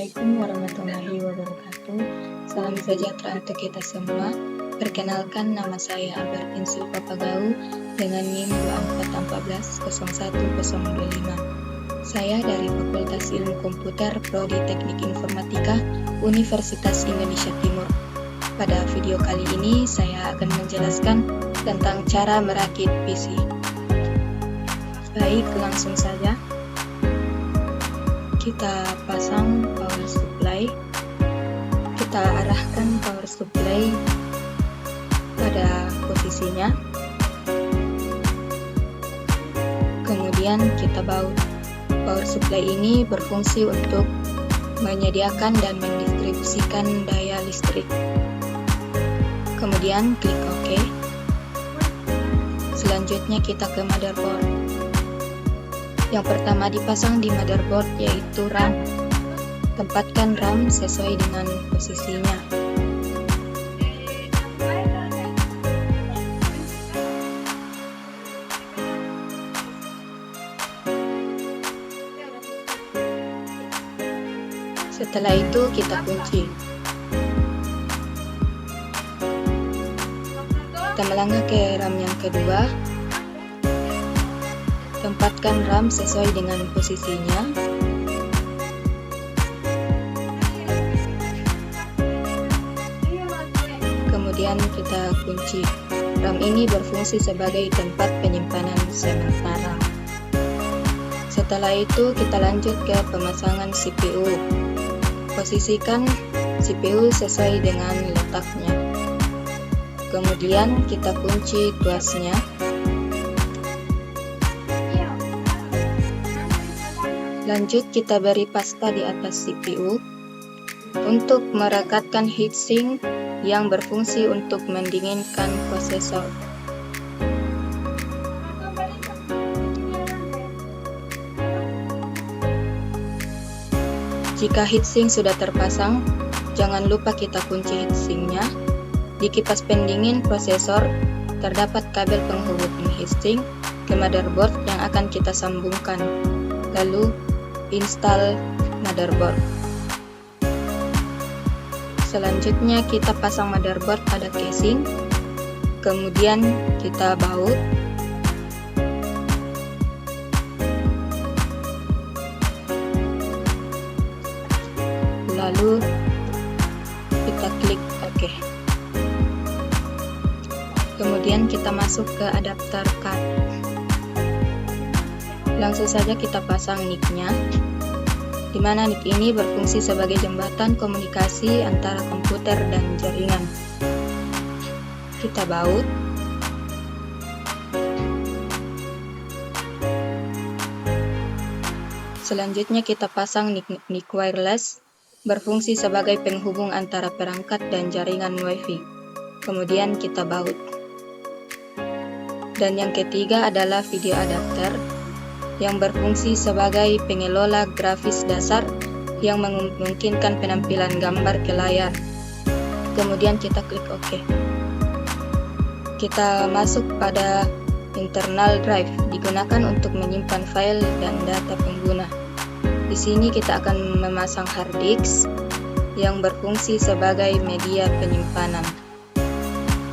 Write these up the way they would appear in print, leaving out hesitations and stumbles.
Assalamualaikum warahmatullahi wabarakatuh. Salam sejahtera untuk kita semua. Perkenalkan, nama saya Albertin Silva Pagau dengan NIM 24140125. Saya dari Fakultas Ilmu Komputer Prodi Teknik Informatika Universitas Indonesia Timur. Pada video kali ini saya akan menjelaskan tentang cara merakit PC. Baik, langsung saja. Kita pasang power supply. Kita arahkan power supply pada posisinya. Kemudian kita baut. Power supply ini berfungsi untuk menyediakan dan mendistribusikan daya listrik. Kemudian klik OK. Selanjutnya kita ke motherboard. Yang pertama dipasang di motherboard yaitu RAM. Tempatkan RAM sesuai dengan posisinya. Setelah itu kita kunci. Kita melangkah ke RAM yang kedua. Tempatkan RAM sesuai dengan posisinya. Kemudian kita kunci. RAM ini berfungsi sebagai tempat penyimpanan sementara. Setelah itu kita lanjut ke pemasangan CPU. Posisikan CPU sesuai dengan letaknya. Kemudian kita kunci tuasnya. Lanjut kita beri pasta di atas CPU untuk merekatkan heatsink yang berfungsi untuk mendinginkan prosesor. Jika heatsink sudah terpasang, jangan lupa kita kunci heatsinknya. Di kipas pendingin prosesor terdapat kabel penghubung heatsink ke motherboard yang akan kita sambungkan. Lalu install motherboard. Selanjutnya kita pasang motherboard pada casing. Kemudian kita baut. Lalu kita klik OK. Kemudian kita masuk ke adapter card. Langsung saja kita pasang NIC-nya, di mana NIC ini berfungsi sebagai jembatan komunikasi antara komputer dan jaringan. Kita baut. Selanjutnya kita pasang NIC wireless, berfungsi sebagai penghubung antara perangkat dan jaringan WiFi. Kemudian kita baut. Dan yang ketiga adalah video adapter, yang berfungsi sebagai pengelola grafis dasar yang memungkinkan penampilan gambar ke layar. Kemudian kita klik OK. Kita masuk pada internal drive, digunakan untuk menyimpan file dan data pengguna. Di sini kita akan memasang hard disk yang berfungsi sebagai media penyimpanan.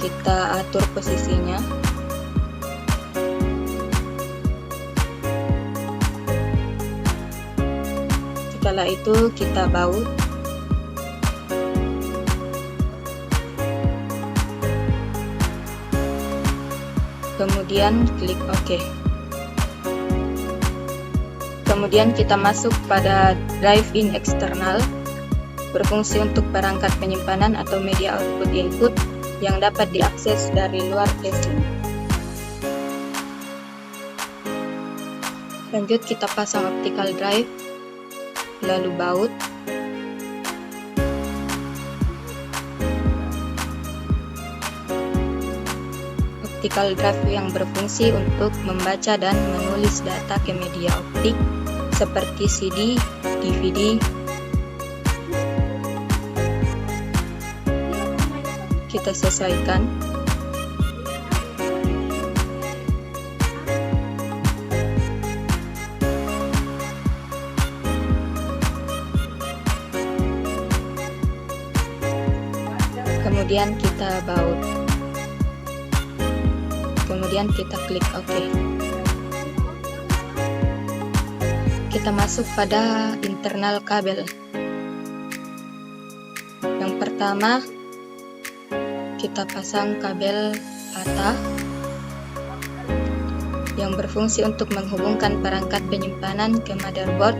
Kita atur posisinya. Setelah itu kita baut. Kemudian klik OK. Kemudian kita masuk pada drive in eksternal, berfungsi untuk perangkat penyimpanan atau media output input yang dapat diakses dari luar casing. Lanjut kita pasang optical drive. Lalu baut. Optical drive yang berfungsi untuk membaca dan menulis data ke media optik seperti CD, DVD. Kita sesuaikan. kemudian kita baut, kemudian kita klik OK. Kita masuk pada internal kabel. Yang pertama, kita pasang kabel patah yang berfungsi untuk menghubungkan perangkat penyimpanan ke motherboard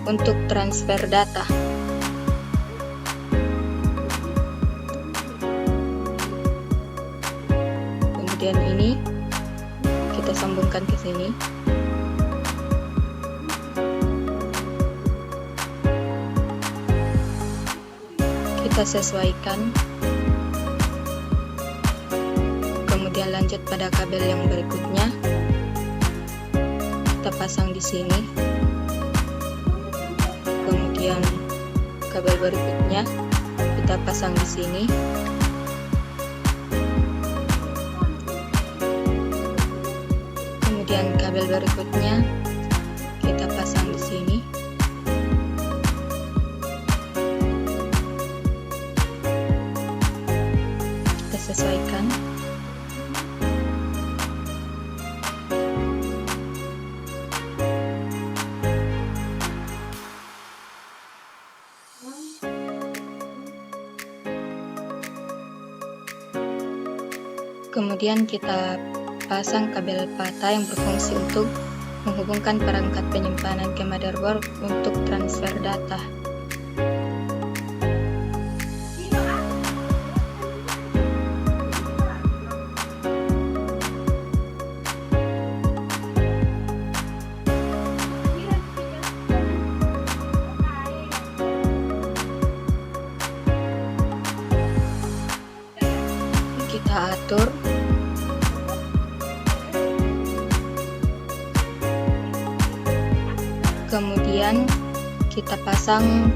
untuk transfer data. Kemudian ini kita sambungkan ke sini. Kita sesuaikan. Kemudian lanjut pada kabel yang berikutnya. Kita pasang di sini. Kemudian kabel berikutnya kita pasang di sini. Kemudian kabel berikutnya kita pasang di sini. Kita sesuaikan. Kemudian kita pasang kabel patah yang berfungsi untuk menghubungkan perangkat penyimpanan ke motherboard untuk transfer data. Kita atur. Kemudian kita pasang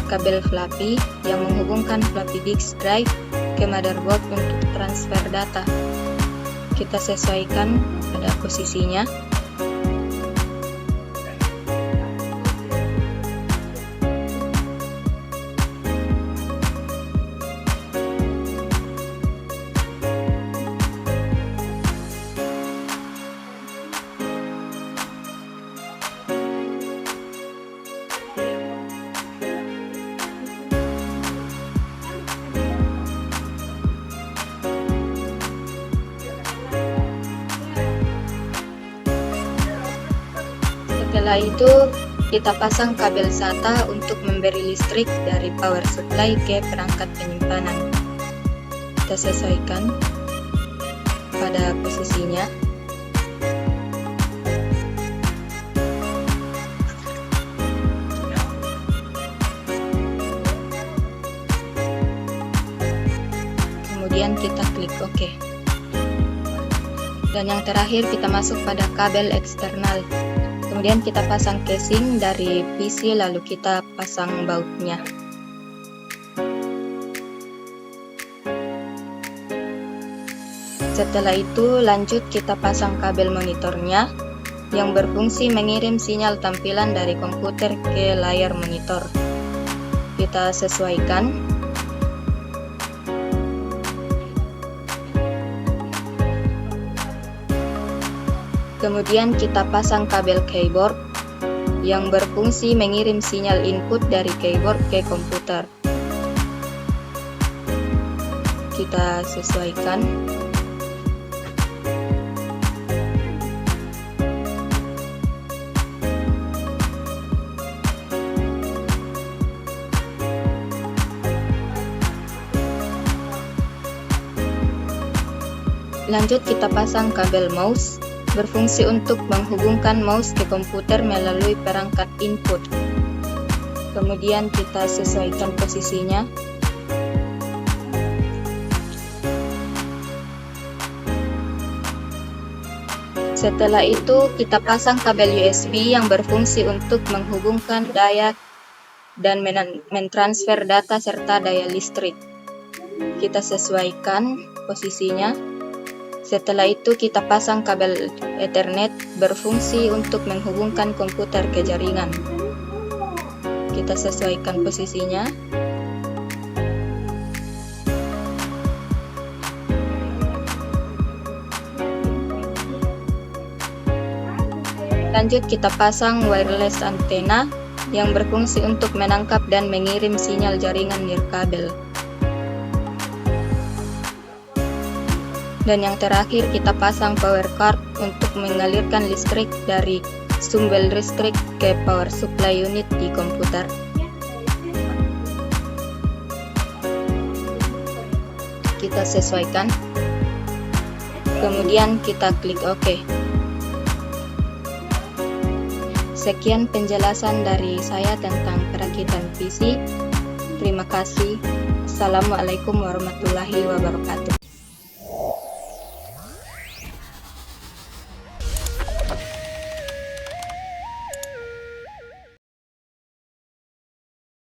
kabel flappy yang menghubungkan floppy disk drive ke motherboard untuk transfer data. Kita sesuaikan pada posisinya. Setelah itu kita pasang kabel SATA untuk memberi listrik dari power supply ke perangkat penyimpanan. Kita sesuaikan pada posisinya. Kemudian kita klik OK. Dan yang terakhir kita masuk pada kabel eksternal. Kemudian kita pasang casing dari PC, lalu kita pasang bautnya. Setelah itu lanjut kita pasang kabel monitornya yang berfungsi mengirim sinyal tampilan dari komputer ke layar monitor. Kita sesuaikan. Kemudian kita pasang kabel keyboard yang berfungsi mengirim sinyal input dari keyboard ke komputer. Kita sesuaikan. Lanjut kita pasang kabel mouse berfungsi untuk menghubungkan mouse ke komputer melalui perangkat input. Kemudian kita sesuaikan posisinya. Setelah itu kita pasang kabel USB yang berfungsi untuk menghubungkan daya dan mentransfer data serta daya listrik. Kita sesuaikan posisinya. Setelah itu kita pasang kabel Ethernet berfungsi untuk menghubungkan komputer ke jaringan. Kita sesuaikan posisinya. lanjut kita pasang wireless antena yang berfungsi untuk menangkap dan mengirim sinyal jaringan nirkabel. Dan yang terakhir kita pasang power card untuk mengalirkan listrik dari sumber listrik ke power supply unit di komputer. Kita sesuaikan, kemudian kita klik OK. Sekian penjelasan dari saya tentang perakitan PC. Terima kasih. Assalamualaikum warahmatullahi wabarakatuh.